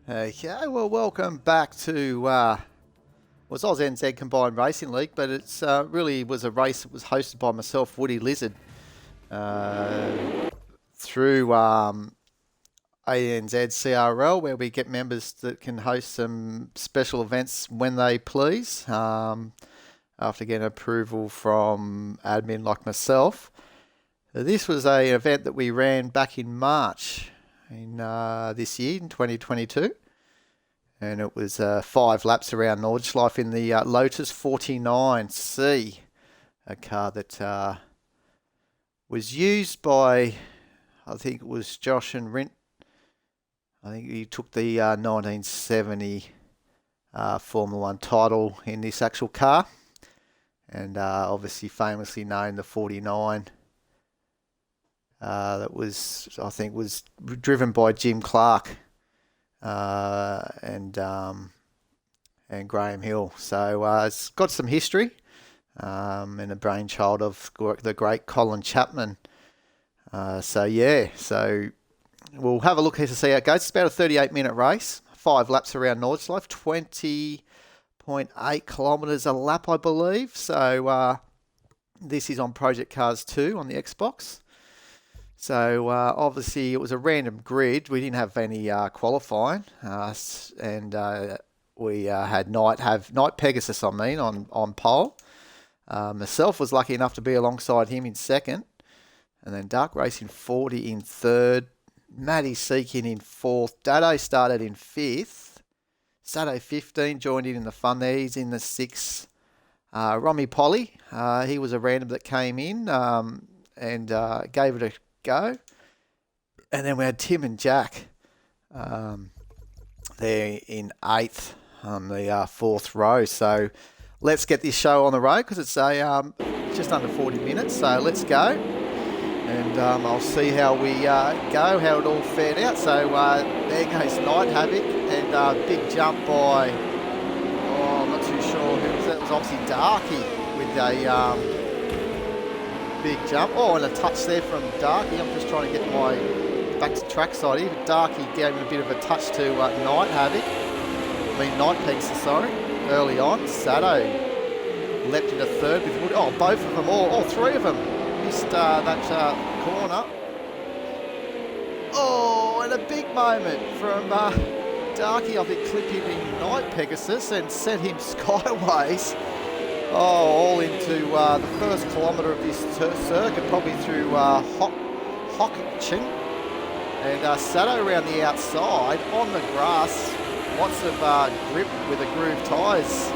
Okay, well, welcome back to was Oz NZ Combined Racing League, but it's really was a race that was hosted by myself, Woody Lizard, through ANZ CRL, where we get members that can host some special events when they please, after getting approval from admin like myself. This was an event that we ran back in March in this year, in 2022. And it was 5 laps around Nordschleife in the Lotus 49C, a car that was used by, I think it was Josh and Rint. I think he took the 1970 Formula 1 title in this actual car. And obviously famously known the 49. That was, I think, was driven by Jim Clark and Graham Hill. So it's got some history and a brainchild of the great Colin Chapman. So we'll have a look here to see how it goes. It's about a 38-minute race, 5 laps around Nordschleife, 20.8 kilometres a lap, I believe. So this is on Project Cars 2 on the Xbox. So obviously it was a random grid. We didn't have any qualifying, and we had Night Pegasus on pole. Myself was lucky enough to be alongside him in second, and then Dark Racing 40 in third, Matty Seekin in fourth, Dado started in fifth, Sato 15 joined in the fun there. He's in the sixth. Romy Polly, he was a random that came in and gave it a go. And then we had Tim and Jack there in 8th on the 4th row. So let's get this show on the road because it's just under 40 minutes. So let's go. And I'll see how we go, how it all fared out. So there goes Night Havoc and big jump by, I'm not too sure who was that. It was obviously Darky with a big jump. Oh, and a touch there from Darky. I'm just trying to get my back to track side here. But Darky gave a bit of a touch to Night Pegasus, sorry, early on. Sato leapt into third with Woody. Oh, both of them, all 3 of them missed that corner. Oh, and a big moment from Darky, I think, clipped him in Night Pegasus and sent him skyways. Oh, all into the first kilometre of this circuit, probably through Hockchin. And Sato around the outside on the grass. Lots of grip with the groove tyres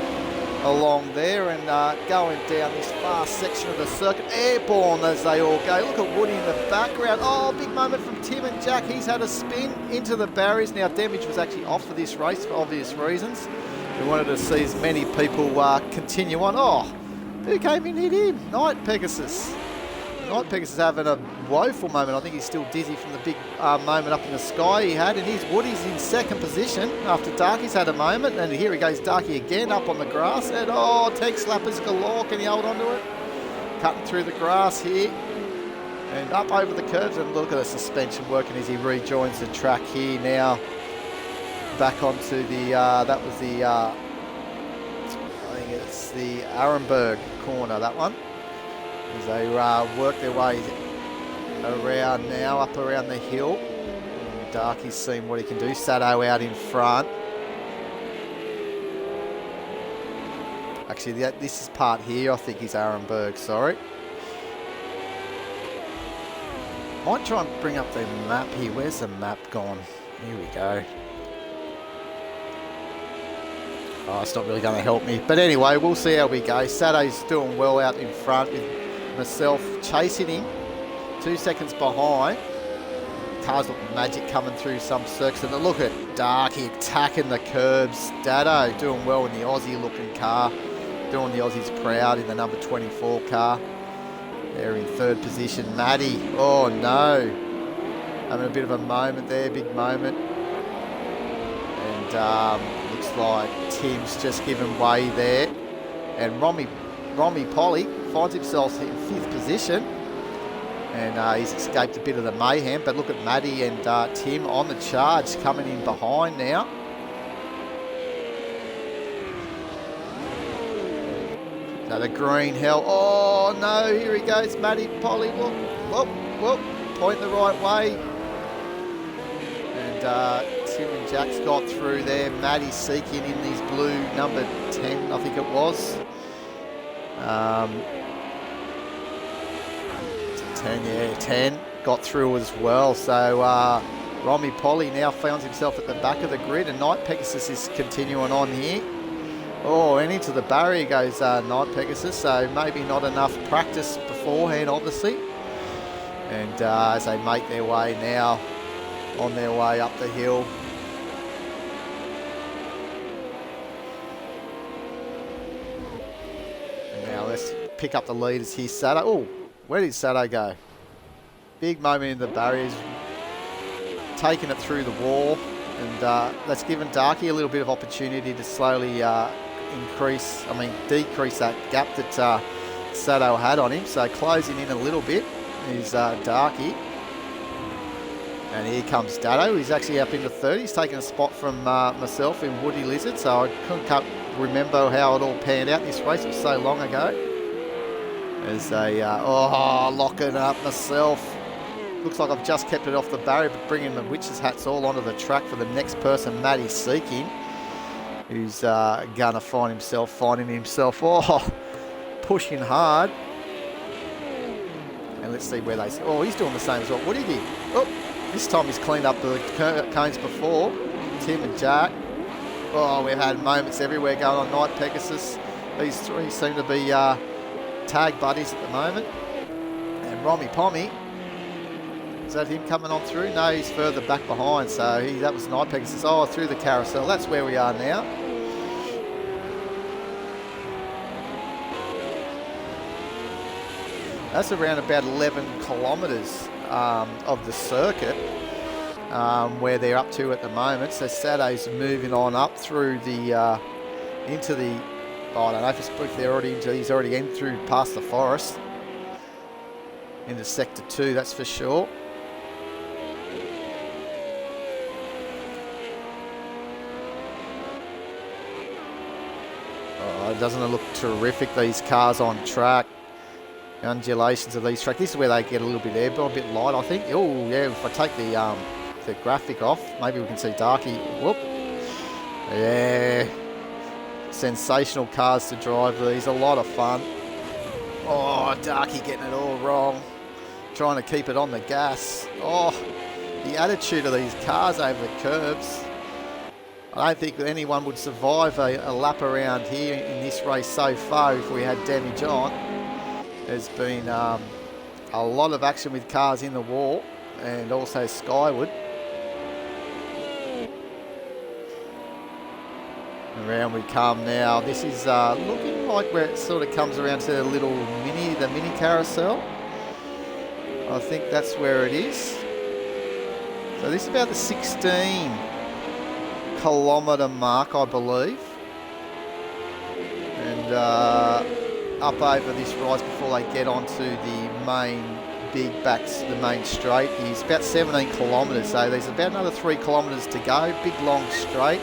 along there and going down this fast section of the circuit. Airborne as they all go. Look at Woody in the background. Oh, big moment from Tim and Jack. He's had a spin into the barriers. Now, damage was actually off for this race for obvious reasons. We wanted to see as many people continue on. Oh, who came in and hit him? Night Pegasus. Night Pegasus having a woeful moment. I think he's still dizzy from the big moment up in the sky he had. And here's Woody's in second position after Darky's had a moment. And here he goes, Darky again up on the grass. And tech slappers galore. Can he hold on to it? Cutting through the grass here. And up over the curves. And look at the suspension working as he rejoins the track here now. Back onto the, that was the, I think it's the Arenberg corner, that one. As they work their way around now, up around the hill. And Darky's seen what he can do. Sato out in front. Actually, this is part here, I think is Arenberg, sorry. Might try and bring up the map here. Where's the map gone? Here we go. Oh, it's not really going to help me. But anyway, we'll see how we go. Sato's doing well out in front with myself chasing him. 2 seconds behind. Cars look magic coming through some circuits. And look at Darky attacking the curbs. Dado doing well in the Aussie looking car. Doing the Aussies proud in the number 24 car. They're in third position. Matty, oh no. Having a bit of a moment there, big moment. And looks like Tim's just given way there. And Romy Polly finds himself in 5th position. And he's escaped a bit of the mayhem. But look at Matty and Tim on the charge, coming in behind now. Now the green hell. Oh no, here he goes, Matty Polly. Whoop, whoop, whoop. Point the right way. And Tim and Jack's got through there. Matty seeking in his blue number 10, I think it was. 10, yeah, 10. Got through as well. So Romy Polly now finds himself at the back of the grid, and Night Pegasus is continuing on here. Oh, and into the barrier goes Night Pegasus, so maybe not enough practice beforehand, obviously. And as they make their way now, on their way up the hill. And now let's pick up the leaders here. Sato. Oh, where did Sato go? Big moment in the barriers. Taking it through the wall. And that's given Darky a little bit of opportunity to slowly decrease that gap that Sato had on him. So closing in a little bit is Darky. And here comes Dado. He's actually up into third. He's taken a spot from myself in WoodyLizard's, so I can't remember how it all panned out this race. It was so long ago. As they, locking up myself. Looks like I've just kept it off the barrier, but bringing the witches' hats all onto the track for the next person, Matty's seeking. Who's gonna finding himself, pushing hard. And let's see where they, he's doing the same as what Woody did. Oh, this time he's cleaned up the cones before. Tim and Jack. Oh, we've had moments everywhere going on. Night Pegasus. These three seem to be tag buddies at the moment. And Romy Pommy. Is that him coming on through? No, he's further back behind. So that was Night Pegasus. Oh, through the carousel. That's where we are now. That's around about 11 kilometres of the circuit where they're up to at the moment. So Sato's moving on up through the into the. I don't know if they're already into. He's already in through past the forest into sector 2. That's for sure. Doesn't it look terrific? These cars on track. Undulations of these tracks. This is where they get a little bit airborne, a bit light, I think. Oh, yeah, if I take the graphic off, maybe we can see Darky. Whoop. Yeah. Sensational cars to drive these. A lot of fun. Oh, Darky getting it all wrong. Trying to keep it on the gas. Oh, the attitude of these cars over the curbs. I don't think anyone would survive a lap around here in this race so far if we had damage on. There's been a lot of action with cars in the wall and also skyward. Around we come now. This is looking like where it sort of comes around to the mini carousel. I think that's where it is. So this is about the 16 kilometre mark, I believe. And up over this rise before they get onto the main the main straight is about 17 kilometres. So there's about another 3 kilometres to go. Big long straight,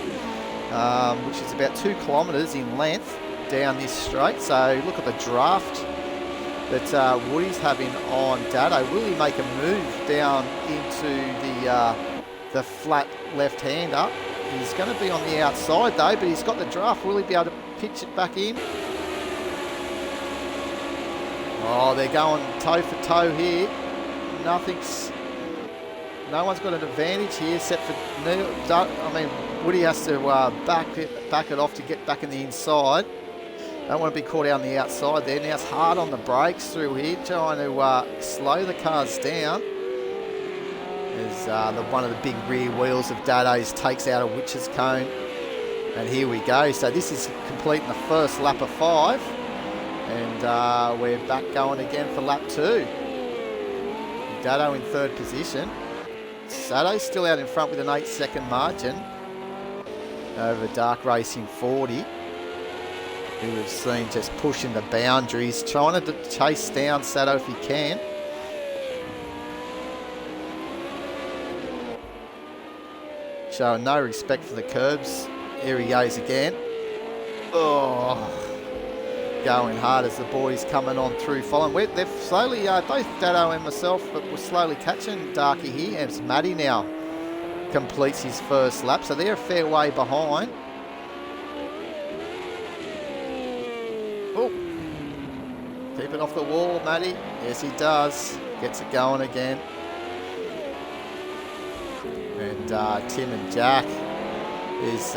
which is about 2 kilometres in length down this straight. So look at the draft that Woody's having on Dado. Will he make a move down into the flat left-hander? He's going to be on the outside though, but he's got the draft. Will he be able to pitch it back in? Oh, they're going toe for toe here. No one's got an advantage here except for Woody has to back it off to get back in the inside. Don't want to be caught out on the outside there. Now it's hard on the brakes through here, trying to slow the cars down. As one of the big rear wheels of Dado's takes out a witch's cone. And here we go. So this is completing the first lap of 5. And we're back going again for lap 2. Dado in third position. Sato's still out in front with an 8-second margin over Dark Racing 40. Who we've seen just pushing the boundaries, trying to chase down Sato if he can. Showing no respect for the curbs. Here he goes again. Oh, going hard as the boys coming on through following. They've slowly, both Dado and myself, but we're slowly catching Darky here. And it's Matty now completes his first lap, so they're a fair way behind. Oh, keep it off the wall, Matty. Yes, he does. Gets it going again. And Tim and Jack is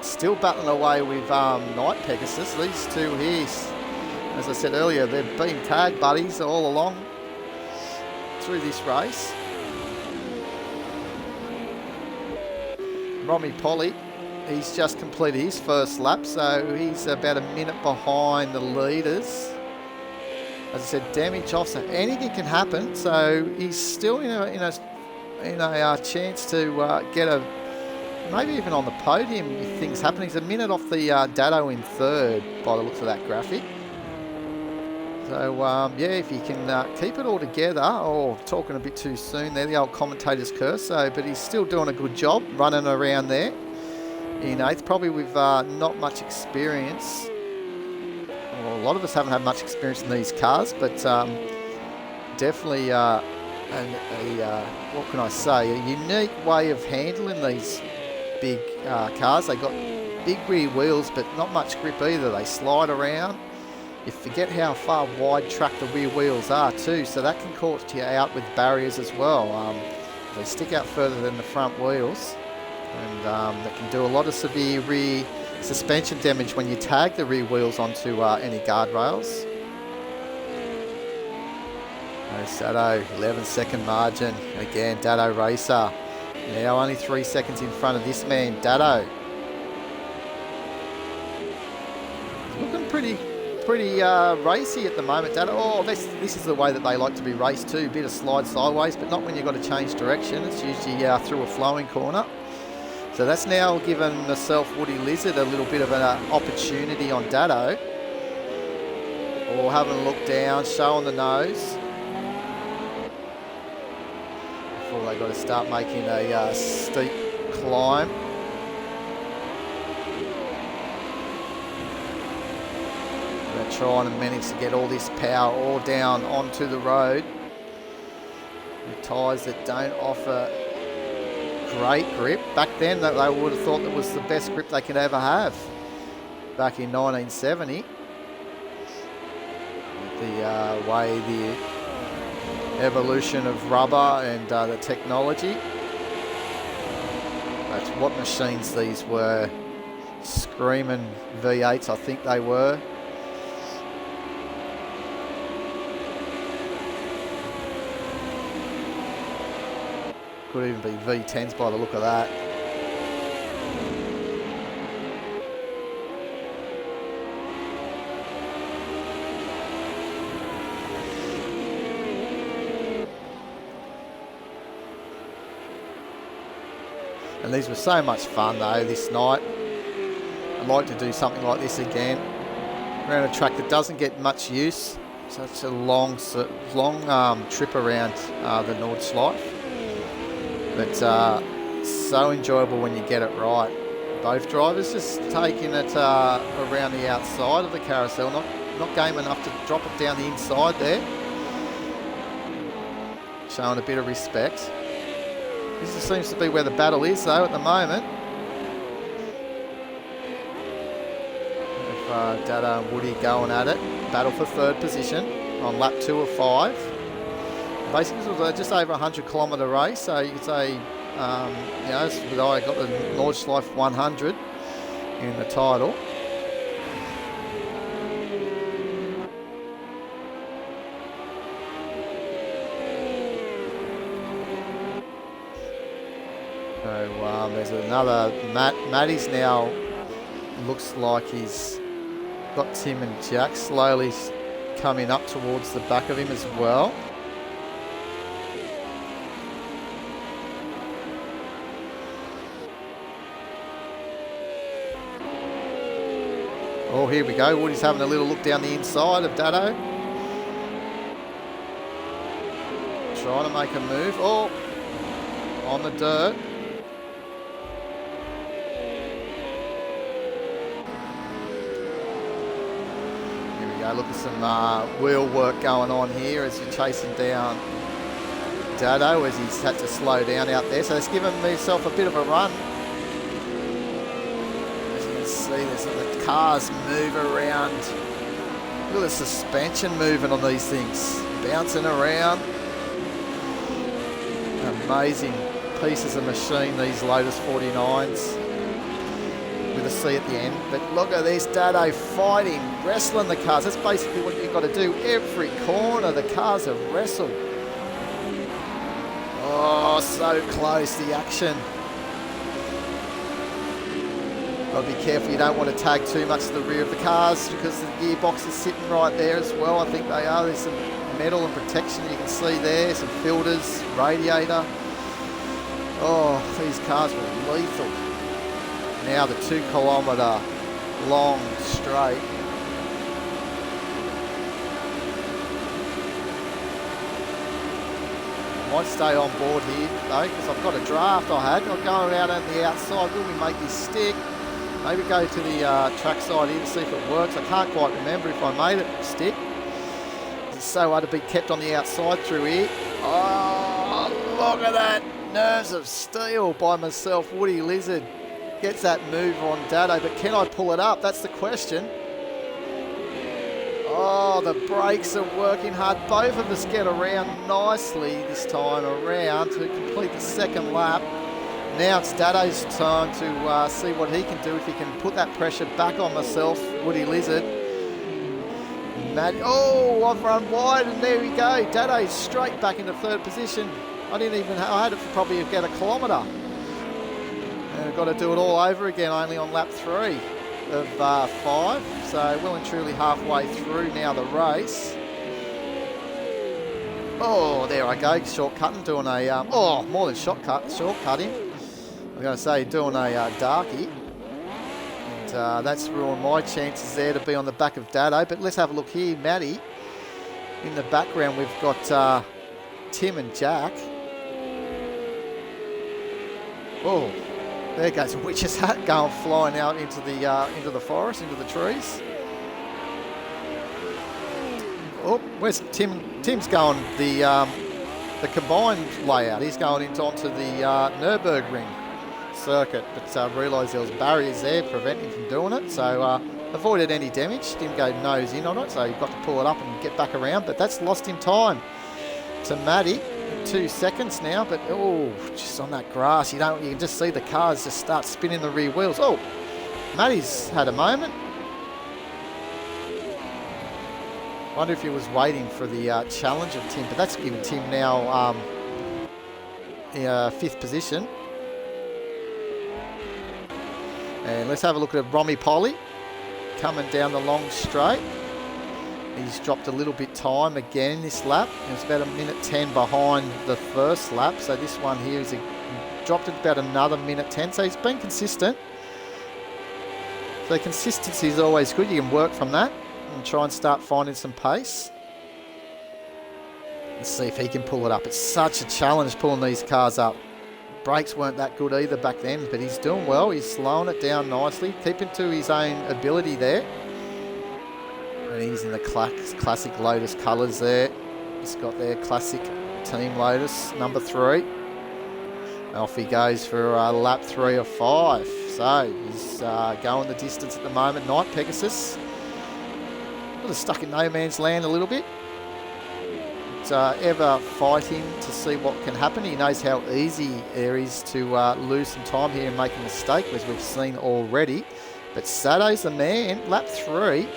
still battling away with Night Pegasus. These two here, as I said earlier, they've been tag buddies all along through this race. Romy Polly, he's just completed his first lap, so he's about a minute behind the leaders. As I said, damage off, so anything can happen. So he's still in a chance to get a, maybe even on the podium if things happen. He's a minute off the Dado in third by the looks of that graphic. So yeah, if he can keep it all together, or talking a bit too soon there, the old commentator's curse. So, but he's still doing a good job running around there in eighth, probably with not much experience. Well, a lot of us haven't had much experience in these cars, but definitely what can I say, a unique way of handling these big cars. They got big rear wheels, but not much grip either. They slide around. You forget how far wide track the rear wheels are too, so that can caught you out with barriers as well. They stick out further than the front wheels, and they can do a lot of severe rear suspension damage when you tag the rear wheels onto any guardrails. There's Dado, 11-second margin. Again, Dado Racer. Now only 3 seconds in front of this man, Dado. Looking pretty racy at the moment, Dado. Oh, this is the way that they like to be raced too. Bit of slide sideways, but not when you've got to change direction. It's usually through a flowing corner. So that's now given myself, Woody Lizard, a little bit of an opportunity on Dado. Or having a look down, showing the nose. Before they got to start making a steep climb. They're trying to manage to get all this power all down onto the road. With tyres that don't offer great grip. Back then, they would have thought that was the best grip they could ever have. Back in 1970. With the way the evolution of rubber and the technology. That's what machines these were. Screaming V8s, I think they were. Could even be V10s by the look of that. And these were so much fun though this night. I'd like to do something like this again. Around a track that doesn't get much use. Such a long trip around the Nordschleife. But so enjoyable when you get it right. Both drivers just taking it around the outside of the carousel, not game enough to drop it down the inside there. Showing a bit of respect. This just seems to be where the battle is though at the moment. With Dado and Woody going at it. Battle for third position on lap 2 of 5. Basically, it was just over a 100-kilometre race, so you could say, I got the Nordschleife 100 in the title. So there's another Matty's now. Looks like he's got Tim and Jack slowly coming up towards the back of him as well. Oh, here we go. Woody's having a little look down the inside of Dado. Trying to make a move. Oh, on the dirt. look at some wheel work going on here as you're chasing down Dado as he's had to slow down out there. So it's given himself a bit of a run. As you can see, there's the cars move around. Look at the suspension moving on these things, bouncing around. Amazing pieces of machine, these Lotus 49s. With a C at the end. But look at this, Dado fighting, wrestling the cars. That's basically what you've got to do. Every corner, the cars have wrestled. Oh, so close, the action. Got to be careful, you don't want to tag too much to the rear of the cars because the gearbox is sitting right there as well. I think they are. There's some metal and protection you can see there, some filters, radiator. Oh, these cars were lethal. Now the 2 kilometre long straight. I might stay on board here though, because I've got a draft I had. I'm going out on the outside. Will we make this stick? Maybe go to the track side here to see if it works. I can't quite remember if I made it stick. It's so hard to be kept on the outside through here. Oh, look at that. Nerves of steel by myself, Woody Lizard. Gets that move on Dado, but can I pull it up? That's the question. Oh, the brakes are working hard. Both of us get around nicely this time around to complete the second lap. Now it's Dado's time to see what he can do, if he can put that pressure back on myself, Woody Lizard. Oh, I've run wide, and there we go. Dado's straight back into third position. I had it for probably about a kilometre. And I've got to do it all over again, only on lap 3 of 5. So well and truly halfway through now the race. Oh, there I go, shortcutting, doing a, more than shortcutting. I'm going to say doing a darkie. And that's ruined my chances there to be on the back of Dado. But let's have a look here, Matty. In the background we've got Tim and Jack. Oh. There goes a witch's hat going flying out into the forest, into the trees. Oh, where's Tim? Tim's going the combined layout. He's going onto the Nürburgring circuit, but realised there was barriers there preventing him from doing it. So avoided any damage. Didn't go nose in on it, so you've got to pull it up and get back around. But that's lost him time to Matty. 2 seconds now, but oh, just on that grass, you can just see the cars just start spinning the rear wheels. Oh, Matty's had a moment. Wonder if he was waiting for the challenge of Tim, but that's given Tim now 5th position. And let's have a look at Romy Polly coming down the long straight. He's dropped a little bit time again this lap. It's about 1:10 behind the first lap. So this one here is dropped it about another 1:10. So he's been consistent. So consistency is always good. You can work from that and try and start finding some pace. Let's see if he can pull it up. It's such a challenge pulling these cars up. Brakes weren't that good either back then, but he's doing well. He's slowing it down nicely, keeping to his own ability there. And he's in the classic Lotus colours there. He's got their classic Team Lotus, number 3. Off he goes for lap 3 of 5. So he's going the distance at the moment. Night Pegasus. Sort of stuck in no man's land a little bit. But ever fighting to see what can happen. He knows how easy there is to lose some time here and make a mistake, as we've seen already. But Sado's the man. Lap 3.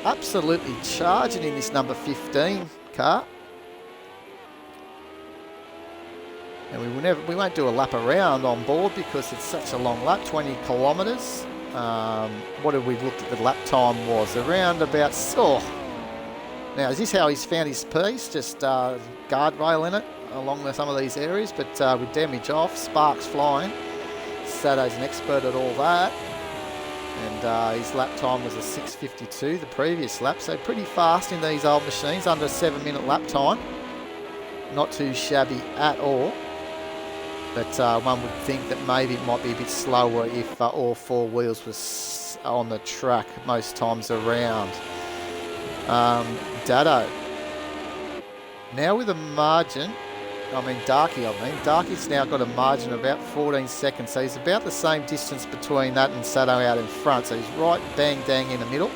Absolutely charging in this number 15 car. And we won't do a lap around on board because it's such a long lap, 20 kilometres. What did we look at the lap time was? Around about, now is this how he's found his piece? Just guardrail in it along some of these areas, but with damage off, sparks flying. Sado's an expert at all that. And his lap time was a 6:52 the previous lap, so pretty fast in these old machines, under a 7-minute lap time. Not too shabby at all, but one would think that maybe it might be a bit slower if all 4 wheels was on the track most times around. Dado. Now with a margin, Darky's now got a margin of about 14 seconds, so he's about the same distance between that and Sato out in front, so he's right bang dang in the middle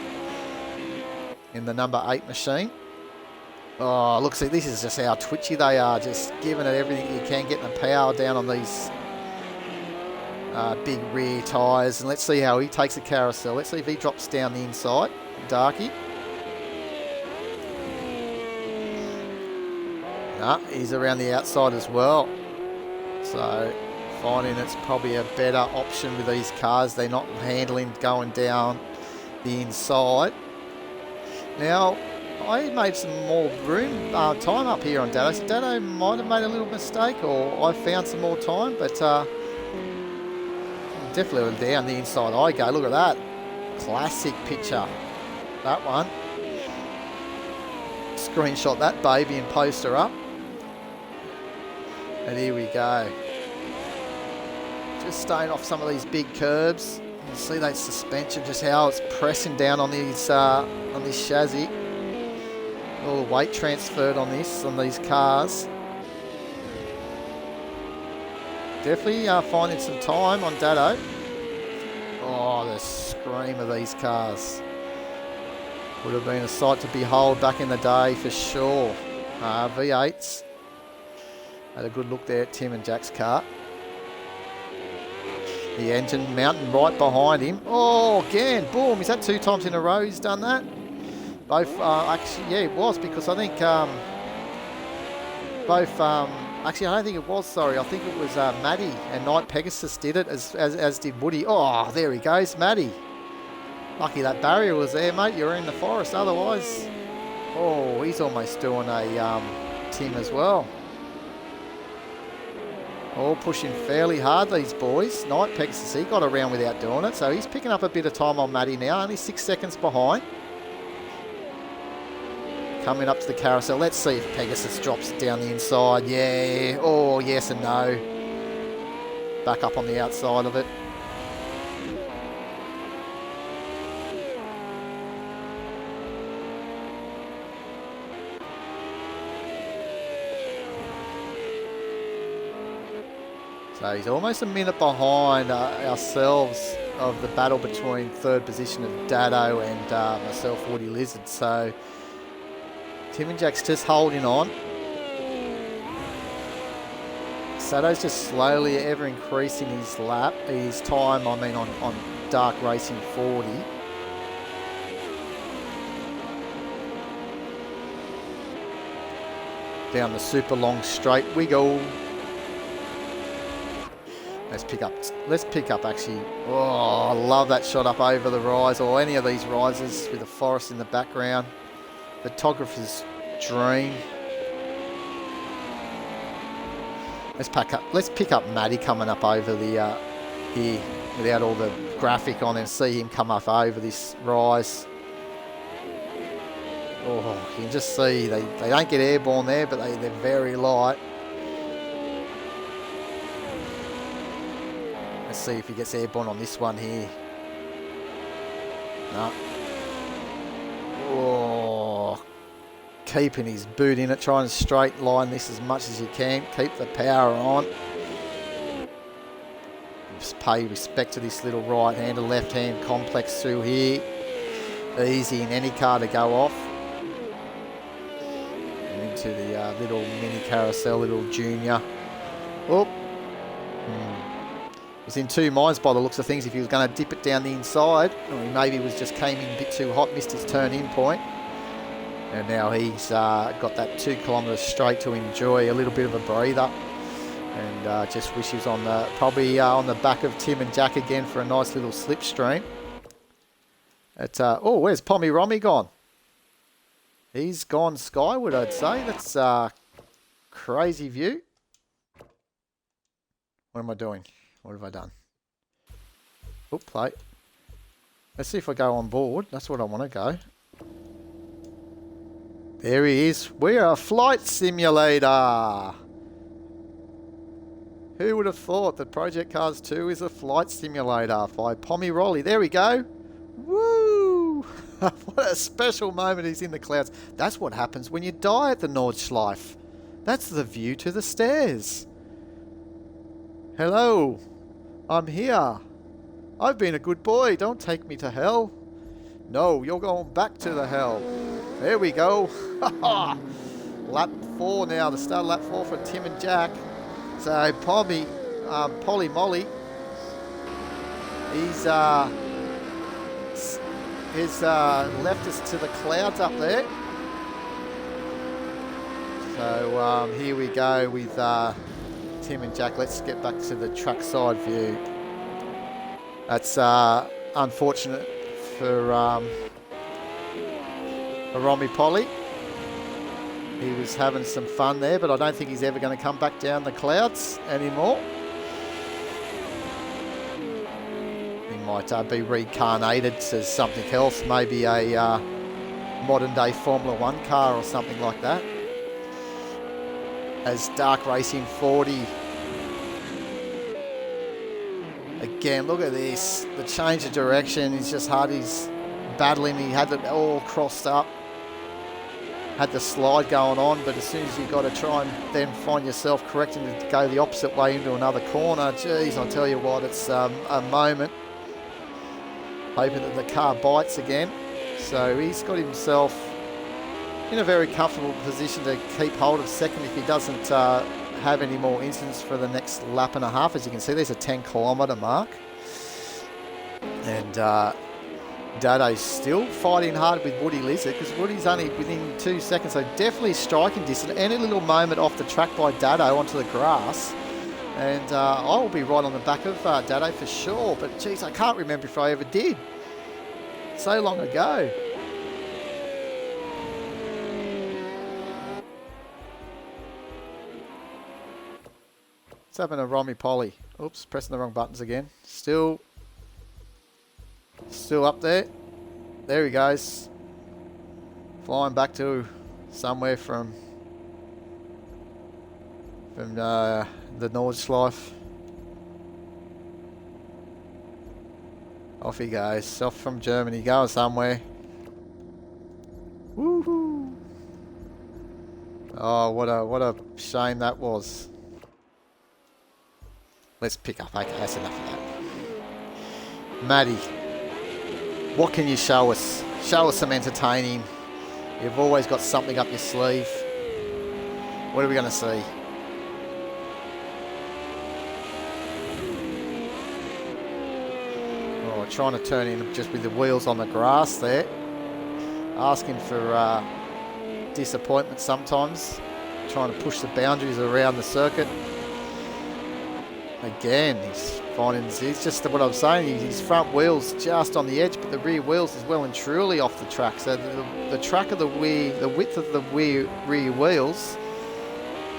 in the number 8 machine. Oh, look, see, this is just how twitchy they are, just giving it everything you can, getting the power down on these big rear tyres. And let's see how he takes the carousel. Let's see if he drops down the inside, Darky. No, he's around the outside as well. So, finding it's probably a better option with these cars. They're not handling going down the inside. Now, I made some more room time up here on Dado. So Dado might have made a little mistake, or I found some more time, but definitely down the inside I go. Look at that. Classic picture. That one. Screenshot that baby and post her up. And here we go. Just staying off some of these big curbs. You can see that suspension, just how it's pressing down on these on this chassis. All the weight transferred on these cars. Definitely finding some time on Dado. Oh, the scream of these cars. Would have been a sight to behold back in the day for sure. V8s. Had a good look there at Tim and Jack's car. The engine mounting right behind him. Oh, again, boom. Is that 2 times in a row he's done that? Both, actually, yeah, it was, because I think actually, I don't think it was, sorry. I think it was Maddie and Night Pegasus did it, as did Woody. Oh, there he goes, Maddie. Lucky that barrier was there, mate. You're in the forest, otherwise. Oh, he's almost doing a Tim as well. All pushing fairly hard, these boys. Night Pegasus, he got around without doing it, so he's picking up a bit of time on Maddie now, only 6 seconds behind. Coming up to the carousel. Let's see if Pegasus drops it down the inside. Yeah. Oh, yes and no. Back up on the outside of it. So he's almost a minute behind ourselves of the battle between third position of Dado and myself, WoodyLizard. So Tim and Jack's just holding on. Sato's just slowly ever increasing his time, on Dark Racing 40. Down the super long straight we go. Let's pick up actually. Oh, I love that shot up over the rise, or any of these rises with the forest in the background. Photographer's dream. Let's pick up Maddie coming up over the here without all the graphic on, and see him come up over this rise. Oh, you can just see they don't get airborne there, but they're very light. Let's see if he gets airborne on this one here. No. Oh, keeping his boot in it, trying to straight line this as much as you can. Keep the power on. Just pay respect to this little right hand and left hand complex through here. Easy in any car to go off. And into the little mini carousel, little junior. Oh. Was in two minds by the looks of things if he was going to dip it down the inside, or he maybe just came in a bit too hot, missed his turn in point, and now he's got that 2 kilometres straight to enjoy a little bit of a breather, and just wish he was on probably on the back of Tim and Jack again for a nice little slipstream. Oh, where's Pommy Romy gone? He's gone skyward, I'd say. That's a crazy view. What am I doing? What have I done? Oop, plate. Let's see if I go on board. That's what I want to go. There he is. We're a flight simulator. Who would have thought that Project Cars 2 is a flight simulator by Pommy Rolly? There we go. Woo! What a special moment, he's in the clouds. That's what happens when you die at the Nordschleife. That's the view to the stairs. Hello, I'm here. I've been a good boy, don't take me to hell. No, you're going back to the hell. There we go. Lap 4 now, the start of lap 4 for Tim and Jack. So Polly Molly, he's left us to the clouds up there. So here we go with Tim and Jack. Let's get back to the trackside view. That's unfortunate for Romy Polly. He was having some fun there, but I don't think he's ever going to come back down the clouds anymore. He might be reincarnated as something else, maybe a modern day Formula 1 car or something like that. As Dark Racing 40. Again, look at this. The change of direction is just hard. He's battling. He had it all crossed up. Had the slide going on, but as soon as you've got to try and then find yourself correcting to go the opposite way into another corner, geez, I'll tell you what, it's a moment. Hoping that the car bites again. So he's got himself in a very comfortable position to keep hold of second if he doesn't have any more incidents for the next lap and a half. As you can see, there's a 10-kilometre mark. And Dado's still fighting hard with Woody Lizard because Woody's only within 2 seconds, so definitely striking distance. Any little moment off the track by Dado onto the grass, and I will be right on the back of Dado for sure. But geez, I can't remember if I ever did. So long ago. What's happened to Romy Polly? Oops, pressing the wrong buttons again. Still up there. There he goes. Flying back to somewhere from the Nordschleife. Off he goes. Off from Germany, going somewhere. Woohoo! Oh, what a shame that was. Let's pick up. Okay, that's enough of that. Maddie, what can you show us? Show us some entertaining. You've always got something up your sleeve. What are we going to see? Oh, trying to turn in just with the wheels on the grass there. Asking for disappointment sometimes. Trying to push the boundaries around the circuit. Again, he's finding, it's just what I'm saying, his front wheel's just on the edge, but the rear wheels is well and truly off the track. So the track of the width of the rear wheels,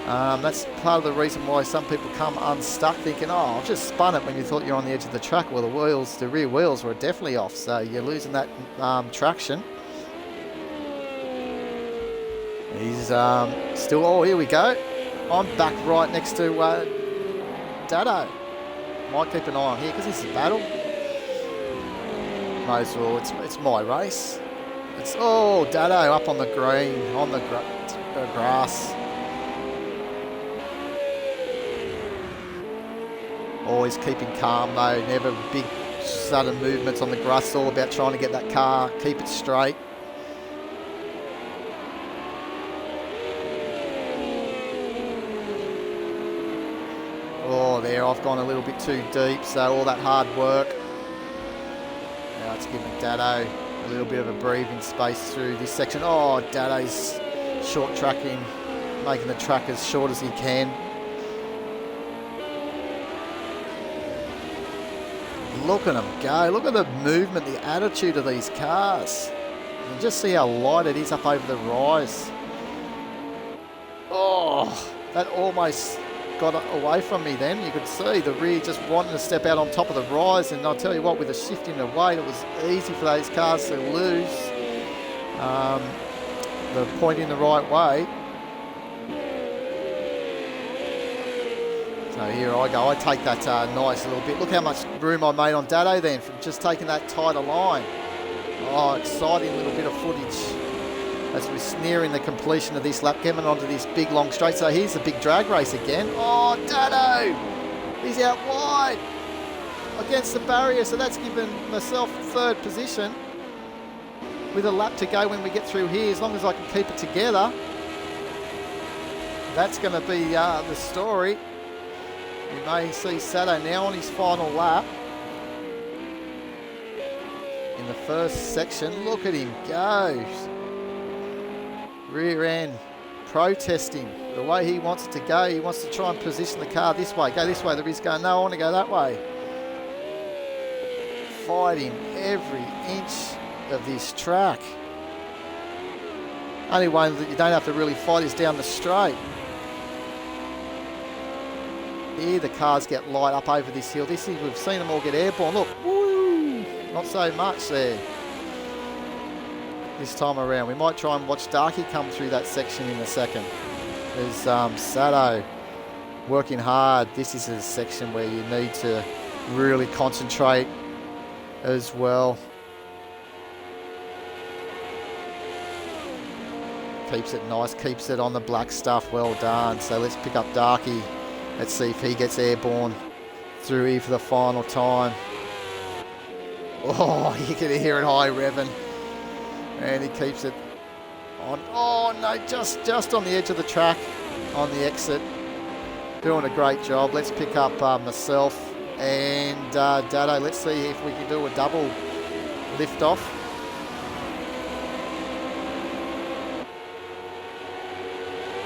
that's part of the reason why some people come unstuck thinking, oh, I've just spun it when you thought you're on the edge of the track. Well, the rear wheels were definitely off, so you're losing that traction. He's still, oh, here we go. I'm back right next to Dado. Might keep an eye on here because this is a battle. Might as well, it's my race. It's, oh, Dado up on the green, on the grass. Always keeping calm though, never big sudden movements on the grass. It's all about trying to get that car, keep it straight. Oh, there, I've gone a little bit too deep, so all that hard work. Now it's giving Dado a little bit of a breathing space through this section. Oh, Dado's short tracking, making the track as short as he can. Look at them go. Look at the movement, the attitude of these cars. And just see how light it is up over the rise. Oh, that almost got away from me then. You could see the rear just wanting to step out on top of the rise, and I'll tell you what, with the shift in the weight, it was easy for those cars to lose the point in the right way. So here I go. I take that nice little bit. Look how much room I made on Dado then from just taking that tighter line. Oh, exciting little bit of footage as we're nearing the completion of this lap, getting onto this big long straight. So here's the big drag race again. Oh, Dado! He's out wide against the barrier, so that's given myself third position with a lap to go when we get through here. As long as I can keep it together, that's going to be the story. We may see Sato now on his final lap in the first section. Look at him go. Rear end protesting the way he wants it to go. He wants to try and position the car this way. Go this way. The Riz going, no, I want to go that way. Fighting every inch of this track. Only one that you don't have to really fight is down the straight. Here the cars get light up over this hill. This is, we've seen them all get airborne. Look, woo! Not so much there this time around. We might try and watch Darky come through that section in a second. There's Sato working hard. This is a section where you need to really concentrate as well. Keeps it nice, keeps it on the black stuff. Well done. So let's pick up Darky. Let's see if he gets airborne through here for the final time. Oh, you can hear it high revving. And he keeps it on. Oh no, just on the edge of the track, on the exit. Doing a great job. Let's pick up myself and Dado. Let's see if we can do a double lift off.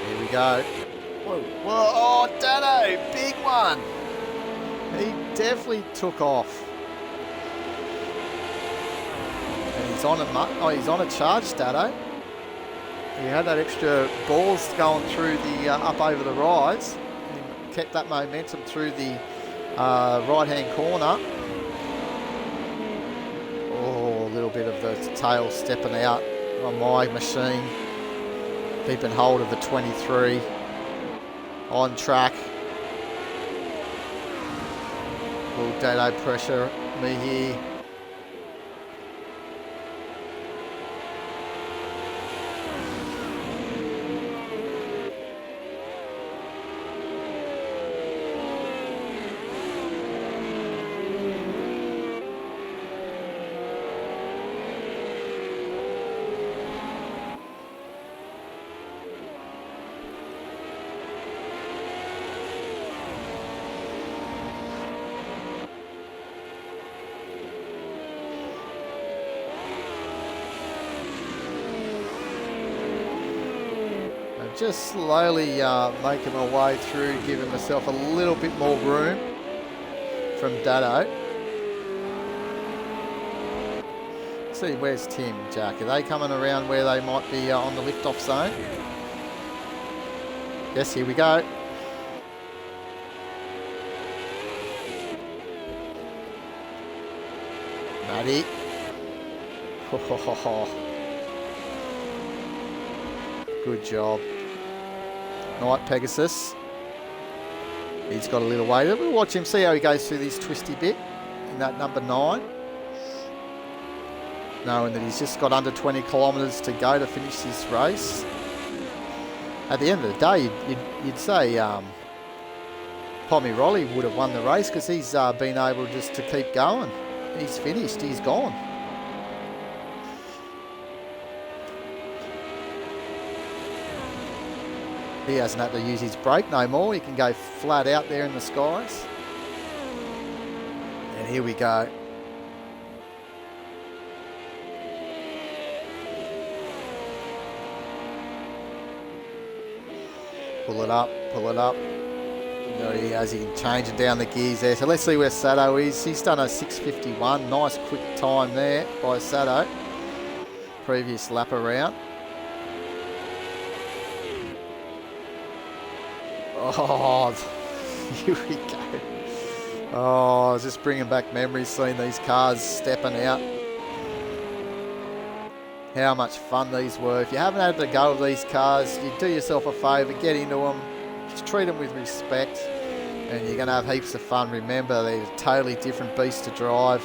Here we go. Whoa, whoa, oh, Dado, big one. He definitely took off. And he's on he's on a charge, Dado. He had that extra balls going through the up over the rise. He kept that momentum through the right-hand corner. Oh, a little bit of the tail stepping out on my machine. Keeping hold of the 23. On track. Will Dado pressure me here? Just slowly making my way through, giving myself a little bit more room from Dado. See, where's Tim, Jack? Are they coming around where they might be on the lift-off zone? Yes, here we go. Matty. Good job. Night Pegasus. He's got a little way. We'll watch him, see how he goes through this twisty bit in that number 9. Knowing that he's just got under 20 kilometres to go to finish this race. At the end of the day, you'd say Pomeroli would have won the race because he's been able just to keep going. He's finished. He's gone. He hasn't had to use his brake no more. He can go flat out there in the skies. And here we go. Pull it up, pull it up. There he has, he can change it down the gears there. So let's see where Sato is. He's done a 6:51. Nice quick time there by Sato. Previous lap around. Oh, here we go. Oh, just bringing back memories, seeing these cars stepping out. How much fun these were. If you haven't had to go with these cars, you do yourself a favour, get into them, just treat them with respect, and you're going to have heaps of fun. Remember, they're a totally different beast to drive.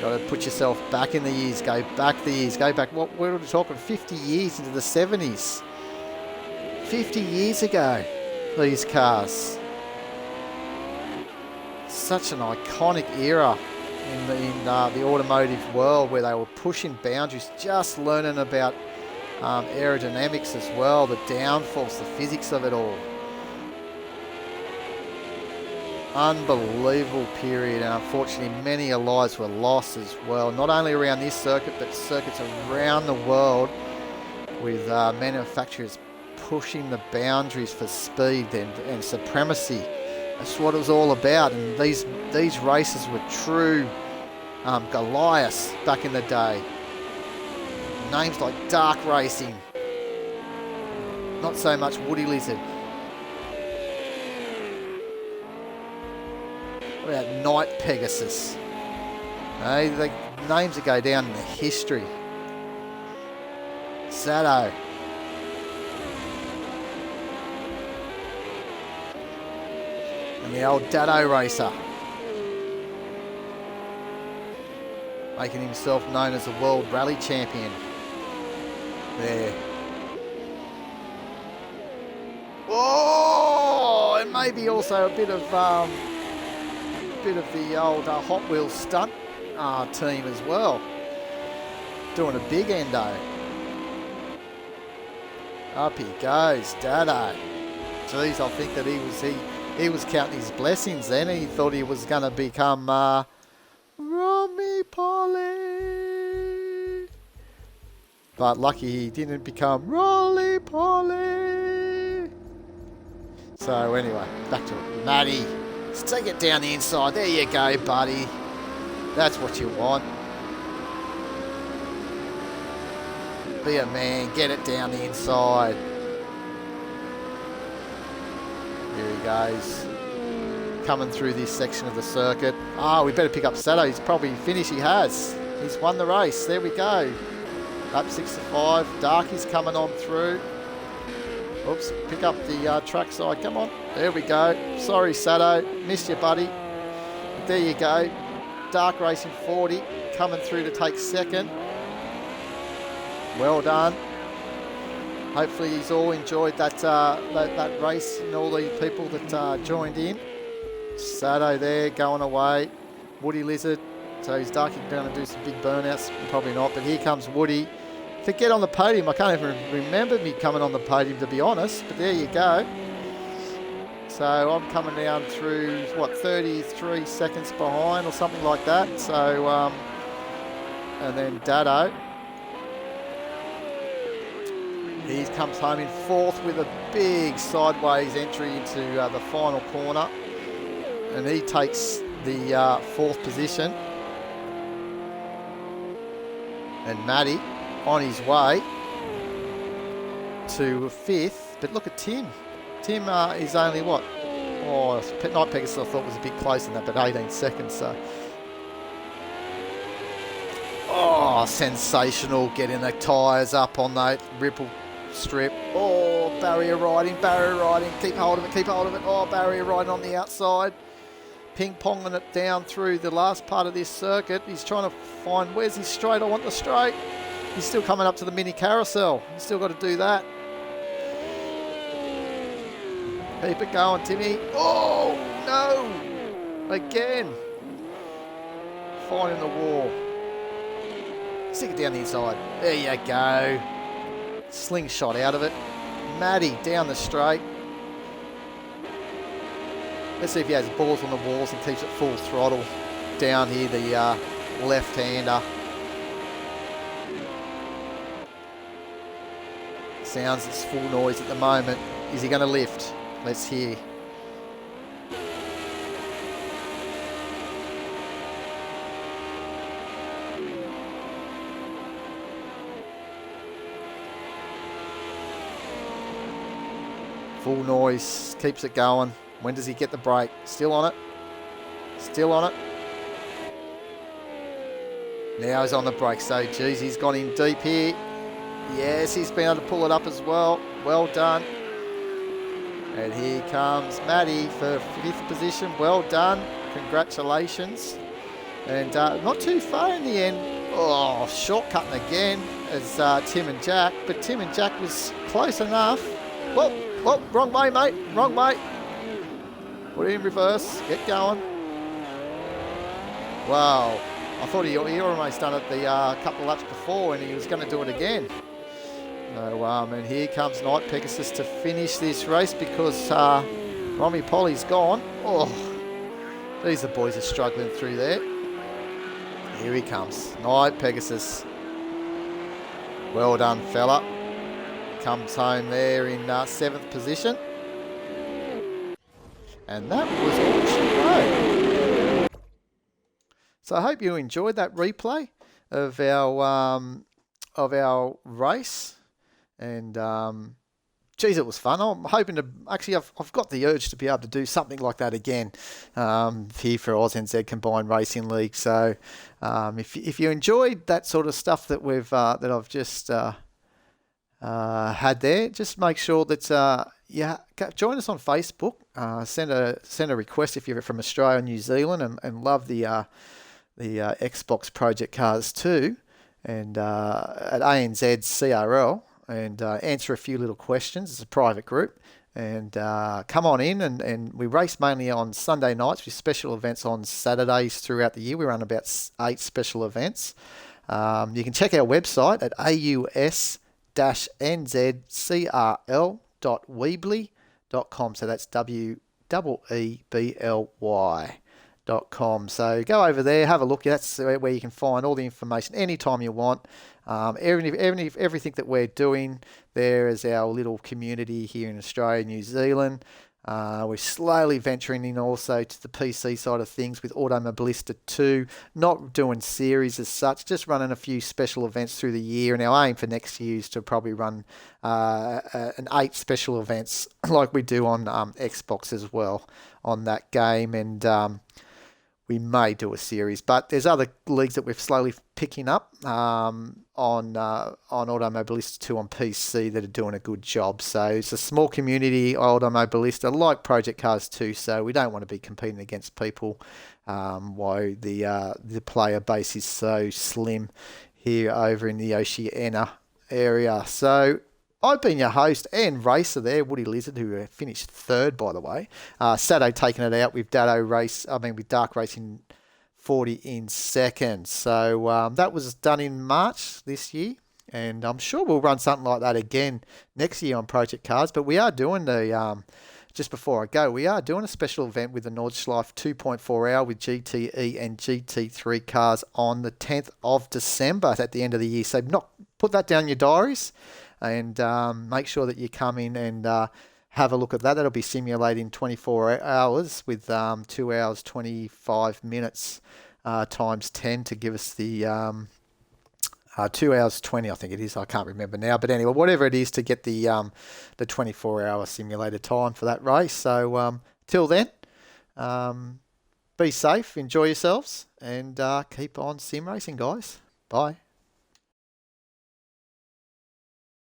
Got to put yourself back in the years. Go back the years. Go back. What? Where are we talking? 50 years into the 70s. 50 years ago, these cars. Such an iconic era in the automotive world, where they were pushing boundaries, just learning about aerodynamics as well, the downforce, the physics of it all. Unbelievable period, and unfortunately many lives were lost as well, not only around this circuit but circuits around the world, with manufacturers pushing the boundaries for speed and supremacy. That's what it was all about, and these races were true Goliaths back in the day. Names like Dark Racing, not so much Woody Lizard. What about Night Pegasus? Hey, the names that go down in the history. Sato. And the old Dado Racer, making himself known as the World Rally Champion. There. Oh, and maybe also a bit of the old Hot Wheels stunt team as well, doing a big endo. Up he goes, Dado. Geez, I think that he was counting his blessings then. He thought he was going to become Romy Polly. But lucky he didn't become Rolly Polly. So anyway, back to it. Matty, let's take it down the inside. There you go, buddy. That's what you want. Be a man, get it down the inside. Here he goes. Coming through this section of the circuit. We better pick up Sato. He's probably finished. He has. He's won the race. There we go. Lap 65. Darky's coming on through. Oops. Pick up the track side. Come on. There we go. Sorry, Sato. Missed you, buddy. But there you go. Dark Racing 40 coming through to take second. Well done. Hopefully he's all enjoyed that race and all the people that joined in. Sato there going away. Woody Lizard. So he's Darky going to do some big burnouts. Probably not, but here comes Woody to get on the podium. I can't even remember me coming on the podium, to be honest, but there you go. So I'm coming down through, 33 seconds behind or something like that. So, and then Dado. He comes home in fourth with a big sideways entry into the final corner. And he takes the fourth position. And Matty on his way to fifth. But look at Tim. Tim is only what? Oh, Night Pegasus I thought was a bit closer than that, but 18 seconds. So. Oh, sensational. Getting the tyres up on the ripple strip. Oh, barrier riding. Keep hold of it. Oh, barrier riding on the outside. Ping-ponging it down through the last part of this circuit. He's trying to find, where's his straight? I want the straight. He's still coming up to the mini carousel. He's still got to do that. Keep it going, Timmy. Oh, no. Again. Finding the wall. Stick it down the inside. There you go. Slingshot out of it. Matty down the straight. Let's see if he has balls on the walls and keeps it full throttle. Down here, the left-hander. Sounds it's full noise at the moment. Is he going to lift? Let's hear. Full noise, keeps it going. When does he get the brake? Still on it. Still on it. Now he's on the brake. So, geez, he's gone in deep here. Yes, he's been able to pull it up as well. Well done. And here comes Matty for fifth position. Well done. Congratulations. And not too far in the end. Oh, shortcutting again as Tim and Jack. But Tim and Jack was close enough. Whoa, wrong way, mate. Wrong way. Put it in reverse. Get going. Wow. I thought he almost done it the couple of laps before and he was going to do it again. So, and here comes Night Pegasus to finish this race because Romy Polly's gone. Oh, these the boys are struggling through there. Here he comes, Night Pegasus. Well done, fella. Comes home there in 7th position. And that was all she wrote. So I hope you enjoyed that replay of our race. And geez, it was fun. I'm hoping to actually, I've got the urge to be able to do something like that again here for AusNZ Combined Racing League. So if you enjoyed that sort of stuff that I've just had there, just make sure that join us on Facebook. Send a request if you're from Australia or New Zealand and love the Xbox Project Cars 2 and at ANZ CRL. And answer a few little questions. It's a private group. And come on in. And we race mainly on Sunday nights with special events on Saturdays throughout the year. We run about 8 special events. You can check our website at aus-nzcrl.weebly.com. So that's WEEBLY.com. So go over there, have a look. That's where you can find all the information anytime you want. Everything that we're doing there is our little community here in Australia, New Zealand. We're slowly venturing in also to the PC side of things with Automobilista 2, not doing series as such, just running a few special events through the year. And our aim for next year is to probably run an 8 special events like we do on Xbox as well on that game. And we may do a series, but there's other leagues that we're slowly picking up on Automobilista 2 on PC that are doing a good job. So it's a small community, Automobilista, like Project Cars 2, so we don't want to be competing against people while the player base is so slim here over in the Oceania area. So I've been your host and racer there, Woody Lizard, who finished 3rd, by the way. Saturday taking it out with with Dark Racing 40 in 2nd. So that was done in March this year, and I'm sure we'll run something like that again next year on Project Cars. But we are doing just before I go, we are doing a special event with the Nordschleife 2.4 hour with GTE and GT3 cars on the 10th of December at the end of the year. So put that down in your diaries. And make sure that you come in and have a look at that. That'll be simulating 24 hours with 2 hours 25 minutes times 10 to give us the 2 hours 20, I think it is. I can't remember now, but anyway, whatever it is to get the 24-hour simulated time for that race. So till then, be safe, enjoy yourselves, and keep on sim racing, guys. Bye.